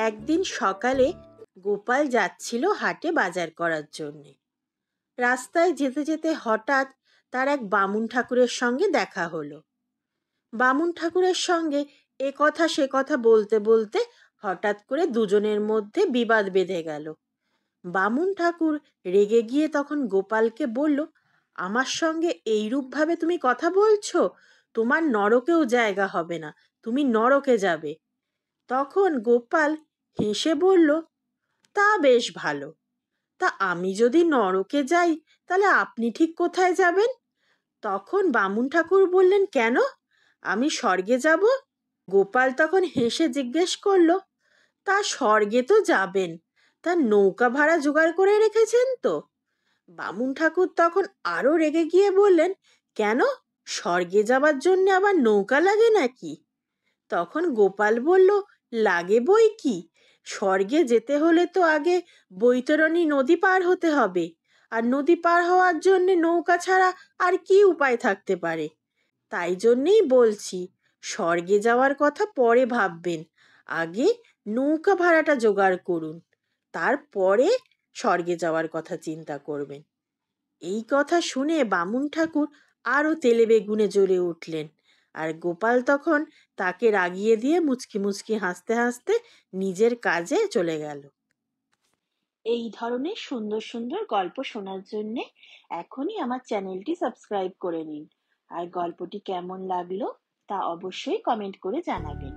একদিন সকালে গোপাল যাচ্ছিল হাটে বাজার করার জন্যে। রাস্তায় যেতে যেতে হঠাৎ তার এক বামুন ঠাকুরের সঙ্গে দেখা হলো। বামুন ঠাকুরের সঙ্গে এ কথা সে কথা বলতে বলতে হঠাৎ করে দুজনের মধ্যে বিবাদ বেঁধে গেল। বামুন ঠাকুর রেগে গিয়ে তখন গোপালকে বলল, আমার সঙ্গে এইরূপভাবে তুমি কথা বলছো, তোমার নরকেও জায়গা হবে না, তুমি নরকে যাবে। তখন গোপাল হেসে বলল, তা বেশ ভালো, তা আমি যদি নরকে যাই তাহলে আপনি ঠিক কোথায় যাবেন? তখন বামুন ঠাকুর বললেন, কেন, আমি স্বর্গে যাব। গোপাল তখন হেসে জিজ্ঞেস করলো, তা স্বর্গে তো যাবেন, তা নৌকা ভাড়া জোগাড় করে রেখেছেন তো? বামুন ঠাকুর তখন আরো রেগে গিয়ে বললেন, কেন, স্বর্গে যাবার জন্য আবার নৌকা লাগে নাকি? তখন গোপাল বলল, লাগে বই কি, স্বর্গে যেতে হলে তো আগে বৈতরণী নদী পার হতে হবে, আর নদী পার হওয়ার জন্য নৌকা ছাড়া আর কি উপায় থাকতে পারে? তাই জন্যেই বলছি, স্বর্গে যাওয়ার কথা পরে ভাববেন, আগে নৌকা ভাড়াটা জোগাড় করুন, তারপরে স্বর্গে যাওয়ার কথা চিন্তা করবেন। এই কথা শুনে বামুন ঠাকুর আরো তেলে বেগুনে জ্বলে উঠলেন, আর গোপাল তখন তাকে রাগিয়ে দিয়ে মুচকি মুচকি হাসতে হাসতে নিজের কাজে চলে গেল। এই ধরনের সুন্দর সুন্দর গল্প শোনার জন্য এখনই আমার চ্যানেলটি সাবস্ক্রাইব করে নিন, আর গল্পটি কেমন লাগলো তা অবশ্যই কমেন্ট করে জানাবেন।